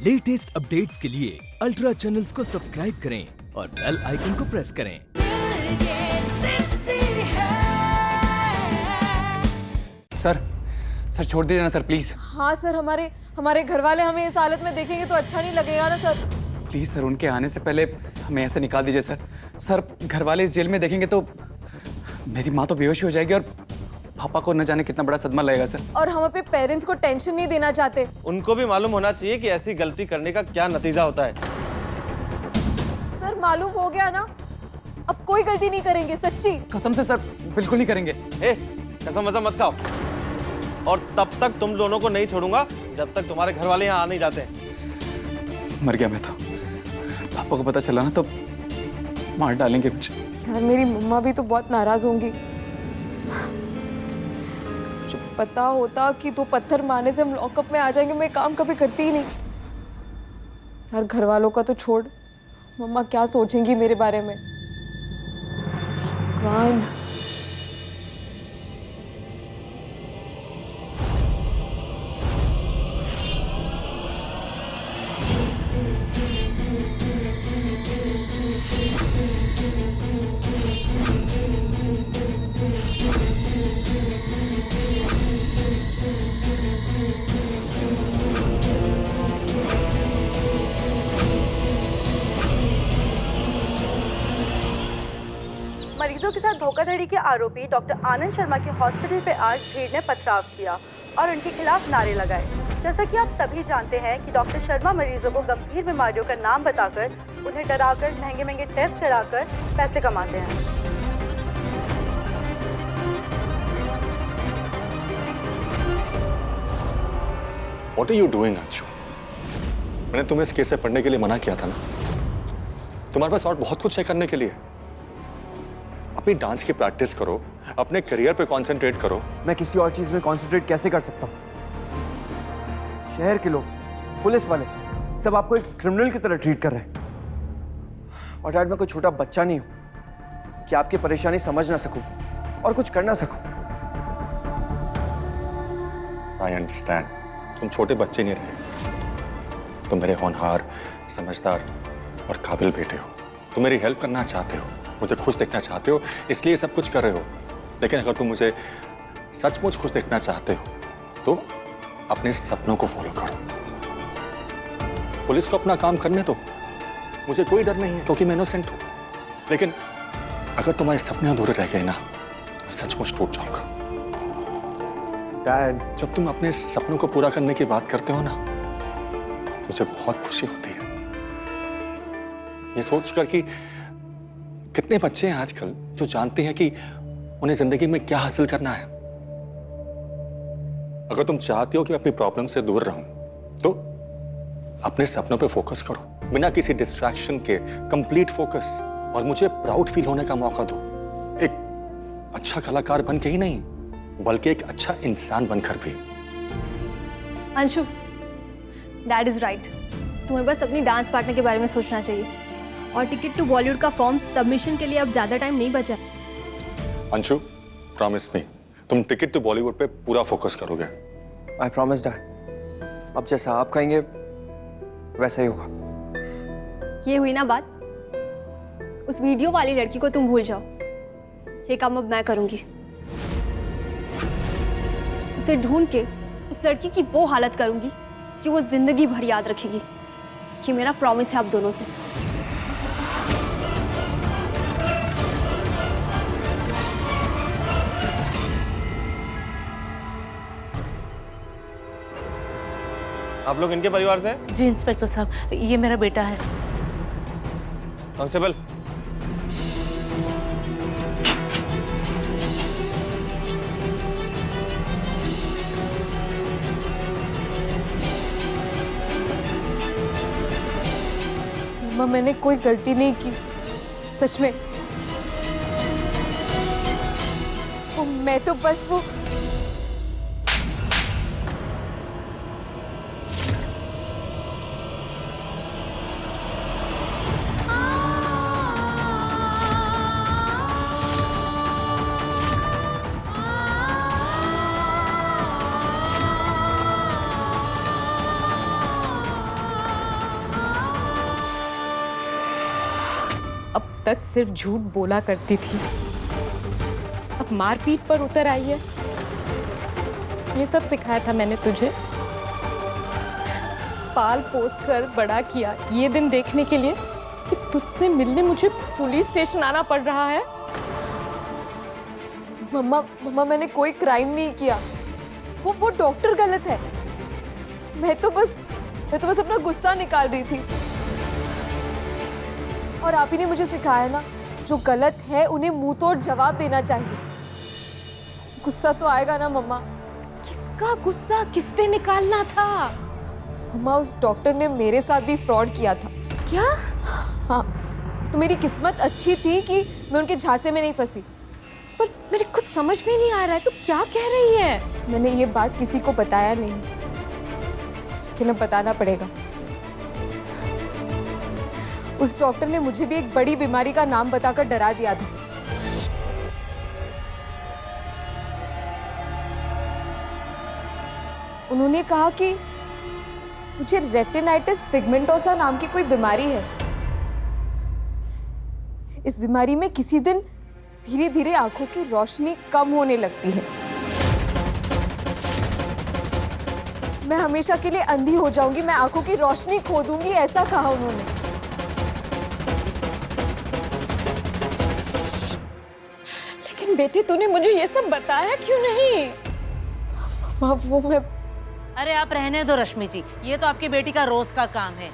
Latest updates के लिए ultra channels को सब्सक्राइब करें और बेल आइकन को प्रेस करें। सर छोड़ दीजिए ना सर, प्लीज। हाँ सर, हमारे घर वाले हमें इस हालत में देखेंगे तो अच्छा नहीं लगेगा ना सर। प्लीज सर, उनके आने से पहले हमें ऐसे निकाल दीजिए सर। सर, घर वाले इस जेल में देखेंगे तो मेरी माँ तो बेहोश हो जाएगी और पापा को न जाने कितना बड़ा सदमा लगेगा सर। और हम अपने पेरेंट्स को टेंशन नहीं देना चाहते। उनको भी मालूम होना चाहिए कि ऐसी गलती करने का क्या नतीजा होता है। सर मालूम हो गया ना, अब कोई गलती नहीं करेंगे, सच्ची कसम से सर, बिल्कुल नहीं करेंगे। कसम वसम मत खाओ, और तब तक तुम दोनों को नहीं छोड़ूंगा जब तक तुम्हारे घर वाले यहाँ आ नहीं जाते। मर गया मैं तो। पापा को पता चला ना तो मार डालेंगे मुझे। यार मेरी मम्मा भी तो बहुत नाराज होंगी। जब पता होता कि तो पत्थर मारने से हम लॉकअप में आ जाएंगे, मैं काम कभी करती ही नहीं। यार घर वालों का तो छोड़, मम्मा क्या सोचेंगी मेरे बारे में। भगवान। मरीजों के साथ धोखाधड़ी के आरोपी डॉक्टर आनंद शर्मा के हॉस्पिटल पे आज भीड़ ने पथराव किया और उनके खिलाफ नारे लगाए। जैसा कि आप सभी जानते हैं कि डॉक्टर शर्मा मरीजों को गंभीर बीमारियों का नाम बताकर, उन्हें डराकर, महंगे महंगे टेस्ट कराकर पैसे कमाते हैं। What are you doing, Anshu? मैंने तुम्हें इस केस से पढ़ने के लिए मना किया था ना। तुम्हारे पास और बहुत कुछ है करने के लिए। अपनी डांस की प्रैक्टिस करो, अपने करियर पे कंसंट्रेट करो। मैं किसी और चीज में कंसंट्रेट कैसे कर सकता हूँ? शहर के लोग, पुलिस वाले, सब आपको एक क्रिमिनल की तरह ट्रीट कर रहे हैं। और डैड, मैं कोई छोटा बच्चा नहीं हूं कि आपकी परेशानी समझ ना सकूं और कुछ कर ना सकूं। आई अंडरस्टैंड, तुम छोटे बच्चे नहीं रहे। तुम मेरे होनहार, समझदार और काबिल बेटे हो। तुम मेरी हेल्प करना चाहते हो, मुझे खुश देखना चाहते हो, इसलिए सब कुछ कर रहे हो। लेकिन अगर तुम मुझे सचमुच खुश देखना चाहते हो तो अपने सपनों को फॉलो करो। पुलिस को अपना काम करने दो, मुझे कोई डर नहीं है क्योंकि मैं इनोसेंट हूं। लेकिन अगर तुम्हारे सपने अधूरे रह गए ना तो सचमुच टूट जाऊंगा। डैड, जब तुम अपने सपनों को पूरा करने की बात करते हो ना, मुझे बहुत खुशी होती है। ये सोचकर कि कितने बच्चे हैं आजकल जो जानते हैं कि उन्हें जिंदगी में क्या हासिल करना है। अगर तुम चाहते हो कि मैं अपनी प्रॉब्लम से दूर रहूं तो अपने सपनों पे फोकस करो, बिना किसी डिस्ट्रैक्शन के कंप्लीट फोकस। और मुझे प्राउड फील होने का मौका दो, एक अच्छा कलाकार बन के ही नहीं बल्कि एक अच्छा इंसान बनकर भी। Anshu, that is right. तुम्हें बस अपनी डांस पार्टनर के बारे में सोचना चाहिए। और टिकट टू बॉलीवुड का फॉर्म सबमिशन के लिए अब ज्यादा टाइम नहीं बचा। अंशु, प्रॉमिस मी, तुम टिकट टू बॉलीवुड पे पूरा फोकस करोगे। I promise dad. अब जैसा आप कहेंगे वैसा ही होगा। ये हुई ना बात। उस वीडियो वाली लड़की को तुम भूल जाओ। ये काम अब मैं करूंगी। उसे ढूंढ के उस लड़की की वो हालत करूंगी कि वो जिंदगी भर याद रखेगी। ये मेरा प्रॉमिस है आप दोनों से। आप लोग इनके परिवार से हैं? जी इंस्पेक्टर साहब, ये मेरा बेटा है। कांस्टेबल, मम्मा मैंने कोई गलती नहीं की, सच में। मैं तो बस वो तक सिर्फ झूठ बोला करती थी, अब मारपीट पर उतर आई है। ये सब सिखाया था मैंने तुझे, पाल पोस कर बड़ा किया ये दिन देखने के लिए कि तुझसे मिलने मुझे पुलिस स्टेशन आना पड़ रहा है। मम्मा मैंने कोई क्राइम नहीं किया, वो डॉक्टर गलत है। मैं तो बस अपना गुस्सा निकाल रही थी। और आप ही ने मुझे सिखाया ना, जो गलत है उन्हें मुंह तोड़ जवाब देना चाहिए। गुस्सा तो आएगा ना मम्मा। किसका गुस्सा किस पे निकालना था? मम्मा, उस डॉक्टर ने मेरे साथ भी फ्रॉड किया था। क्या? हाँ, तो मेरी किस्मत अच्छी थी कि मैं उनके झांसे में नहीं फंसी। पर मेरे कुछ समझ में नहीं आ रहा है, तू क्या कह रही है? मैंने ये बात किसी को बताया नहीं, लेकिन अब बताना पड़ेगा। उस डॉक्टर ने मुझे भी एक बड़ी बीमारी का नाम बताकर डरा दिया था। उन्होंने कहा कि मुझे रेटिनाइटिस पिगमेंटोसा नाम की कोई बीमारी है। इस बीमारी में किसी दिन धीरे धीरे आंखों की रोशनी कम होने लगती है। मैं हमेशा के लिए अंधी हो जाऊंगी, मैं आंखों की रोशनी खो दूंगी, ऐसा कहा उन्होंने। लेकिन बेटी, तूने मुझे ये सब बताया क्यों नहीं? वो मैं अरे आप रहने दो रश्मि जी, ये तो आपकी बेटी का रोज का काम है।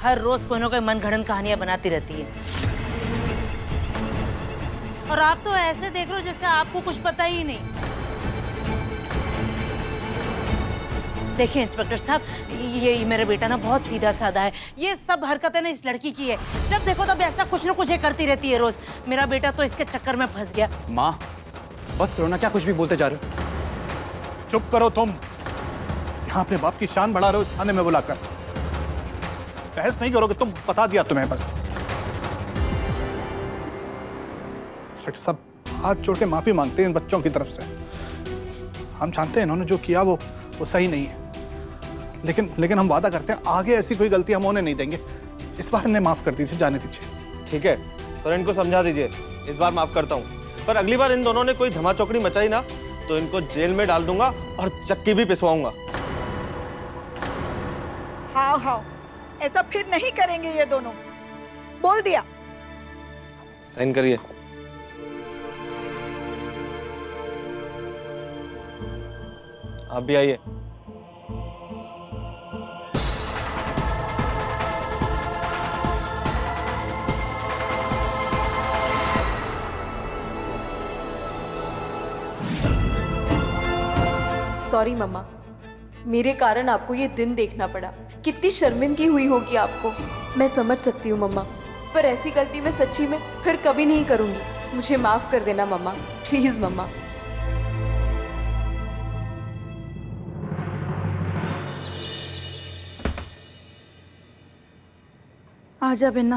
हर रोज कोई ना कोई मनगढ़ंत कहानियां बनाती रहती है। और आप तो ऐसे देख रहे हो जैसे आपको कुछ पता ही नहीं। देखिए इंस्पेक्टर साहब, ये मेरा बेटा ना बहुत सीधा साधा है। ये सब हरकतें ना इस लड़की की है। जब देखो तब ऐसा कुछ ना कुछ ये करती रहती है रोज। मेरा बेटा तो इसके चक्कर में फंस गया। माँ बस करो ना, क्या कुछ भी बोलते जा रहे हो? चुप करो तुम। यहाँ अपने बाप की शान बढ़ा रहे हो थाने में बुलाकर। बहस नहीं करोगे तुम, बता दिया तुम्हें बस। इंस्पेक्टर साहब, हाथ जोड़ के माफी मांगते हैं इन बच्चों की तरफ से। हम जानते हैं इन्होंने जो किया वो सही नहीं है, लेकिन हम वादा करते हैं आगे ऐसी कोई गलती हम होने नहीं देंगे। इस बार इन्हें माफ कर दीजिए, जाने दीजिए। ठीक है, पर इनको समझा दीजिए, इस बार माफ करता हूँ, पर अगली बार इन दोनों ने कोई धमाचौकड़ी मचाई ना तो इनको जेल में डाल दूंगा और चक्की भी पिसवाऊंगा। हाँ, ऐसा फिर नहीं करेंगे ये दोनों, बोल दिया। साइन करिए। आप भी आइए। सॉरी मम्मा, मेरे कारण आपको ये दिन देखना पड़ा। कितनी शर्मिंदगी हुई होगी आपको, मैं समझ सकती हूँ मम्मा, पर ऐसी गलती मैं सच्ची में फिर कभी नहीं करूंगी। मुझे माफ कर देना मम्मा, प्लीज मम्मा। आजा बिन्ना,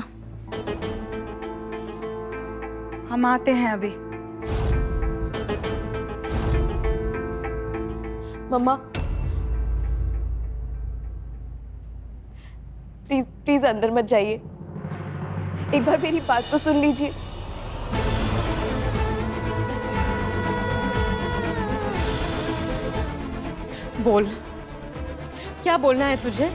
हम आते हैं अभी। मम्मा प्लीज प्लीज अंदर मत जाइए, एक बार मेरी बात तो सुन लीजिए। बोल, क्या बोलना है तुझे?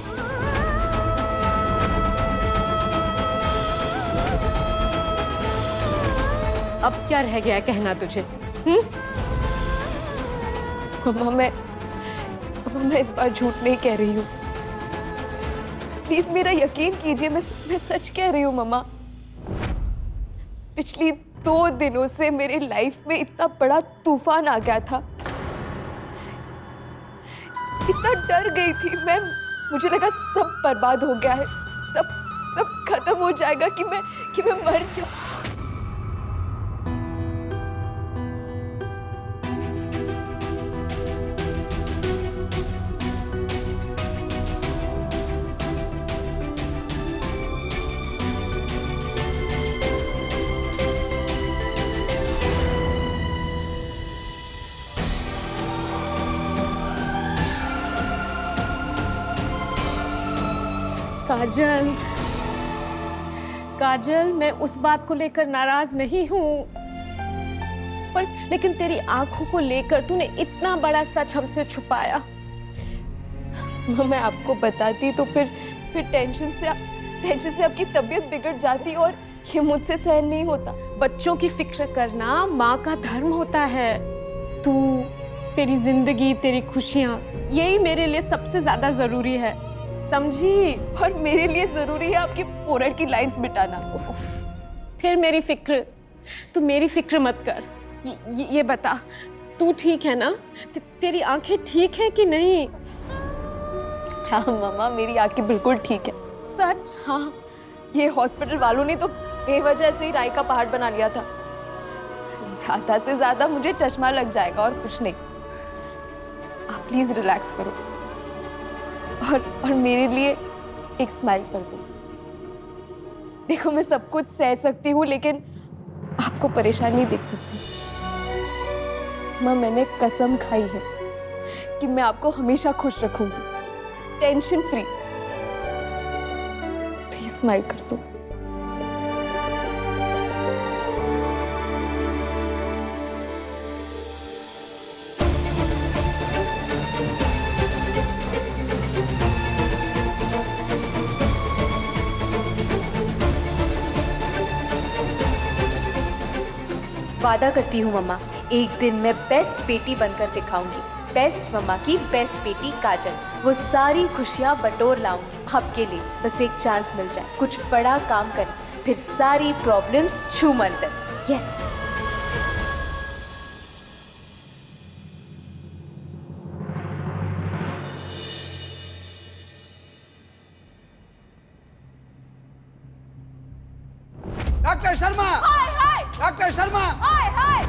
अब क्या रह गया है कहना तुझे? मम्मा मैं इस बार झूठ नहीं कह रही हूँ, प्लीज मेरा यकीन कीजिए, मैं सच कह रही हूँ मम्मा। पिछली 2 दिनों से मेरे लाइफ में इतना बड़ा तूफान आ गया था, इतना डर गई थी मैं, मुझे लगा सब बर्बाद हो गया है, सब खत्म हो जाएगा कि मैं मर जाऊं। काजल, काजल, मैं उस बात को लेकर नाराज नहीं हूँ, पर लेकिन तेरी आंखों को लेकर तूने इतना बड़ा सच हमसे छुपाया। मैं आपको बताती तो फिर टेंशन से आपकी तबीयत बिगड़ जाती और ये मुझसे सहन नहीं होता। बच्चों की फिक्र करना माँ का धर्म होता है। तू, तेरी जिंदगी, तेरी खुशियाँ, यही मेरे लिए सबसे ज्यादा जरूरी है, समझी? और मेरे लिए जरूरी है आपकी फोरहेड की लाइंस मिटाना। फिर मेरी फिक्र, तू मेरी फिक्र मत कर। ये बता, तू ठीक है ना? तेरी आंखें ठीक हैं कि नहीं? हाँ मम्मा, मेरी आंखें बिल्कुल ठीक है। सच? हाँ, ये हॉस्पिटल वालों ने तो बेवजह से ही राय का पहाड़ बना लिया था। ज्यादा से ज्यादा मुझे चश्मा लग जाएगा और कुछ नहीं। आप प्लीज रिलैक्स करो और मेरे लिए एक स्माइल कर दो। देखो, मैं सब कुछ सह सकती हूँ लेकिन आपको परेशान नहीं देख सकती। माँ, मैंने कसम खाई है कि मैं आपको हमेशा खुश रखूंगी, टेंशन फ्री। प्लीज स्माइल कर दो। वादा करती हूँ मम्मा, एक दिन मैं बेस्ट बेटी बनकर दिखाऊंगी। बेस्ट मम्मा की बेस्ट बेटी काजल। वो सारी खुशियाँ बटोर लाऊंगी आपके लिए। बस एक चांस मिल जाए, कुछ बड़ा काम कर, फिर सारी प्रॉब्लम्स छू मंतर। यस। डॉक्टर शर्मा! हाय हाय! डॉक्टर शर्मा! हाय हाय!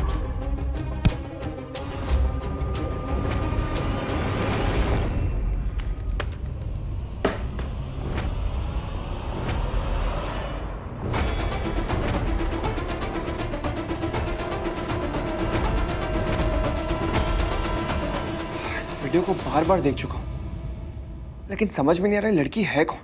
इस वीडियो को बार-बार देख चुका हूं, लेकिन समझ में नहीं आ रहा लड़की है कौन।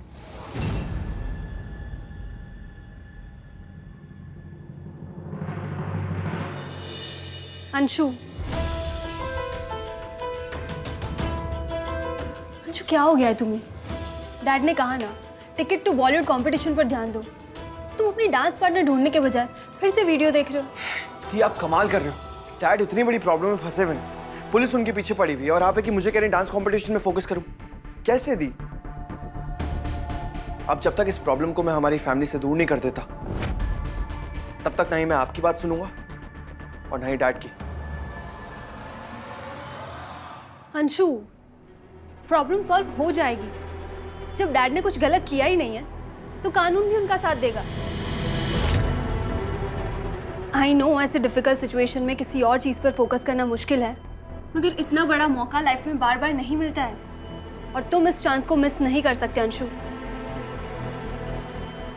अंशु, अंशु क्या हो गया है तुम्हें? डैड ने कहा ना, टिकट टू बॉलीवुड कंपटीशन पर ध्यान दो। तुम अपनी डांस पार्टनर ढूंढने के बजाय फिर से वीडियो देख रहे हो। कि आप कमाल कर रहे हो। डैड इतनी बड़ी प्रॉब्लम में फंसे हुए हैं, पुलिस उनके पीछे पड़ी हुई है और आप है कि मुझे कह रहे हैं डांस कंपटीशन में फोकस करूं। कैसे दी? अब जब तक इस प्रॉब्लम को मैं हमारी फैमिली से दूर नहीं कर देता, तब तक ना ही मैं आपकी बात सुनूंगा और ना ही डैड की। अंशु, प्रॉब्लम सॉल्व हो जाएगी। जब डैड ने कुछ गलत किया ही नहीं है तो कानून भी उनका साथ देगा। आई नो ऐसे डिफिकल्ट सिचुएशन में किसी और चीज पर फोकस करना मुश्किल है, मगर इतना बड़ा मौका लाइफ में बार बार नहीं मिलता है और तुम इस चांस को मिस नहीं कर सकते Anshu.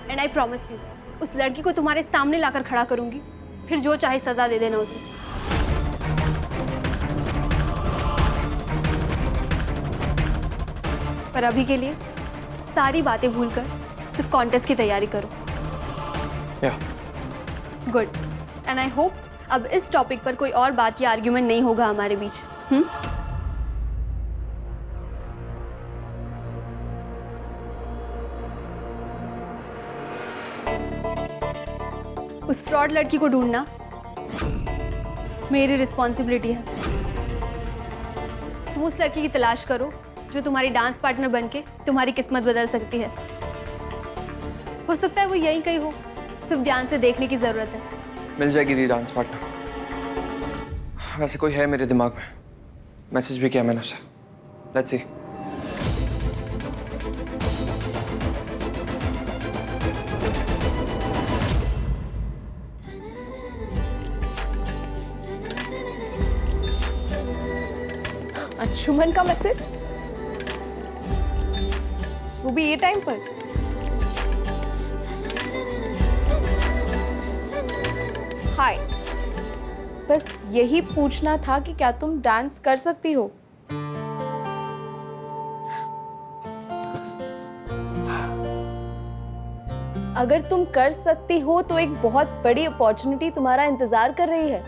And I promise you, उस लड़की को तुम्हारे सामने लाकर खड़ा करूंगी, फिर जो चाहे सजा दे देना उसे। पर अभी के लिए सारी बातें भूलकर सिर्फ कॉन्टेस्ट की तैयारी करो। गुड। एंड आई होप अब इस टॉपिक पर कोई और बात या आर्ग्यूमेंट नहीं होगा हमारे बीच। उस फ्रॉड लड़की को ढूंढना मेरी रिस्पॉन्सिबिलिटी है। तुम उस लड़की की तलाश करो जो तुम्हारी डांस पार्टनर बनके तुम्हारी किस्मत बदल सकती है। हो सकता है वो यहीं कहीं हो, सिर्फ ध्यान से देखने की जरूरत है। मिल जाएगी दी डांस पार्टनर। वैसे कोई है मेरे दिमाग में, मैसेज भी किया मैंने उसे। Let's see. अंशुमन का मैसेज, वो भी ये टाइम पर। हाय, बस यही पूछना था कि क्या तुम डांस कर सकती हो? अगर तुम कर सकती हो तो एक बहुत बड़ी अपॉर्चुनिटी तुम्हारा इंतजार कर रही है।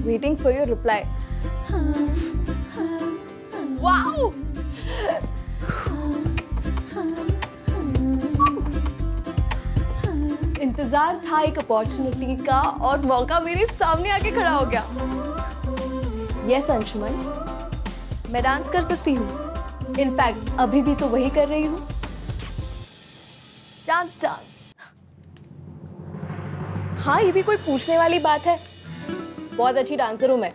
Waiting for your reply. Wow! इंतजार था एक अपॉर्चुनिटी का और मौका मेरे सामने आके खड़ा हो गया। यस अंशुमन, मैं डांस कर सकती हूँ। इनफैक्ट अभी भी तो वही कर रही हूँ, डांस डांस। हाँ, ये भी कोई पूछने वाली बात है? बहुत अच्छी डांसर हूँ मैं,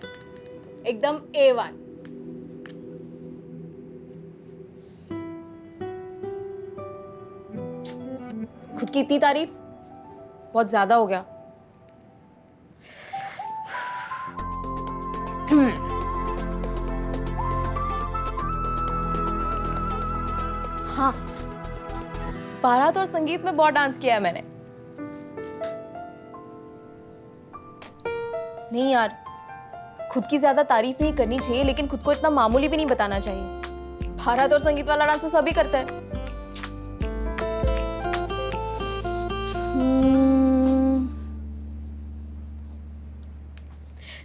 एकदम A1। खुद की इतनी तारीफ बहुत ज्यादा हो गया। हाँ, बारात और संगीत में बहुत डांस किया है मैंने। नहीं यार, खुद की ज्यादा तारीफ नहीं करनी चाहिए, लेकिन खुद को इतना मामूली भी नहीं बताना चाहिए। बारात और संगीत वाला डांस तो सभी करते हैं।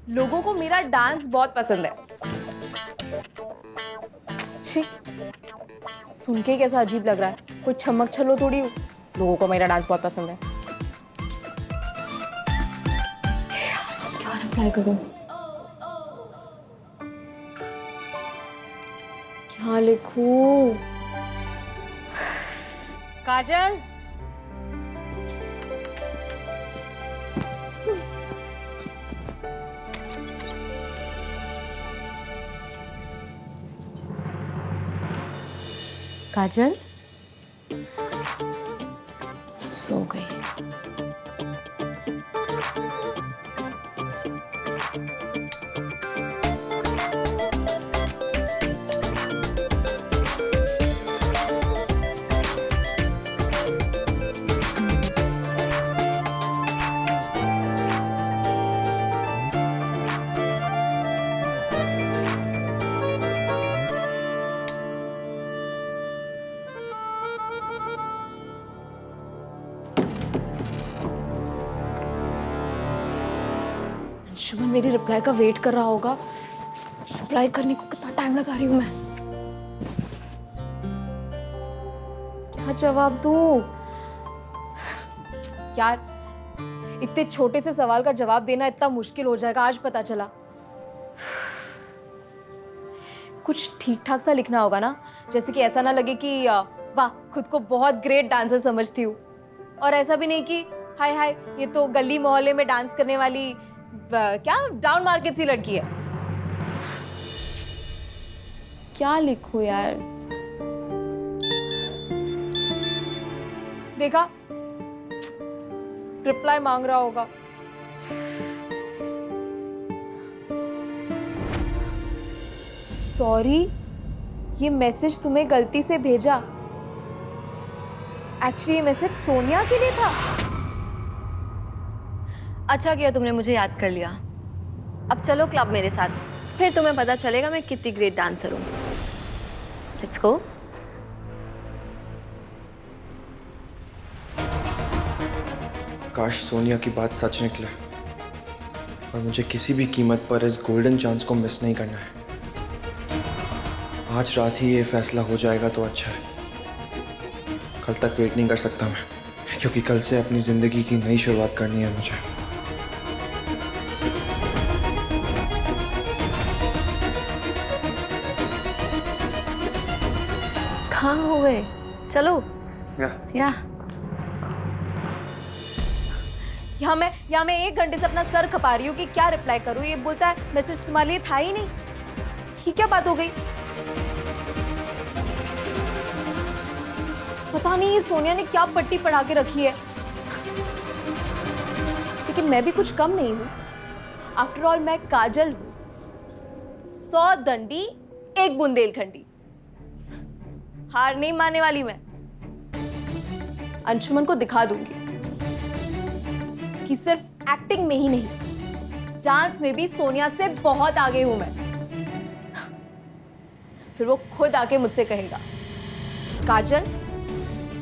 लोगों को मेरा डांस बहुत पसंद है। शी, सुन के कैसा अजीब लग रहा है, कोई छमक छलो थोड़ी हूँ। लोगों को मेरा डांस बहुत पसंद है। क्या रिप्लाई करूं? क्या लिखूं? काजल, काजल सो गई। शुभन मेरी रिप्लाई का वेट कर रहा होगा। रिप्लाई करने को कितना टाइम लगा रही हूँ मैं। क्या जवाब दूँ? यार, इतने छोटे से सवाल का जवाब देना इतना मुश्किल हो जाएगा, आज पता चला। कुछ ठीक ठाक सा लिखना होगा ना, जैसे कि ऐसा ना लगे कि वाह, खुद को बहुत ग्रेट डांसर समझती हूँ, और ऐसा भी नहीं कि हाय हाय ये तो गली मोहल्ले में डांस करने वाली क्या डाउन मार्केट सी लड़की है। क्या लिखूं यार? देखा, रिप्लाई मांग रहा होगा। सॉरी, ये मैसेज तुम्हें गलती से भेजा। एक्चुअली ये मैसेज सोनिया के लिए था। अच्छा किया तुमने मुझे याद कर लिया। अब चलो क्लब मेरे साथ, फिर तुम्हें पता चलेगा मैं कितनी ग्रेट डांसर हूँ। Let's go. काश सोनिया की बात सच निकले, और मुझे किसी भी कीमत पर इस गोल्डन चांस को मिस नहीं करना है। आज रात ही ये फैसला हो जाएगा तो अच्छा है। कल तक वेट नहीं कर सकता मैं, क्योंकि कल से अपनी जिंदगी की नई शुरुआत करनी है मुझे। कहाँ हो गए? चलो। या यहाँ मैं 1 घंटे से अपना सर खपा रही हूँ कि क्या रिप्लाई करूँ। ये बोलता है मैसेज तुम्हारे लिए था ही नहीं। ये क्या बात हो गई? पता नहीं ये सोनिया ने क्या पट्टी पढ़ा के रखी है। लेकिन मैं भी कुछ कम नहीं हूँ। आफ्टर ऑल मैं काजल हूँ, 100 दंडी 1 बुंदेलखंडी। हार नहीं मानने वाली मैं। अंशुमन को दिखा दूंगी कि सिर्फ एक्टिंग में ही नहीं, डांस में भी सोनिया से बहुत आगे हूं मैं। फिर वो खुद आके मुझसे कहेगा, काजल,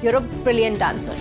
you're a brilliant dancer.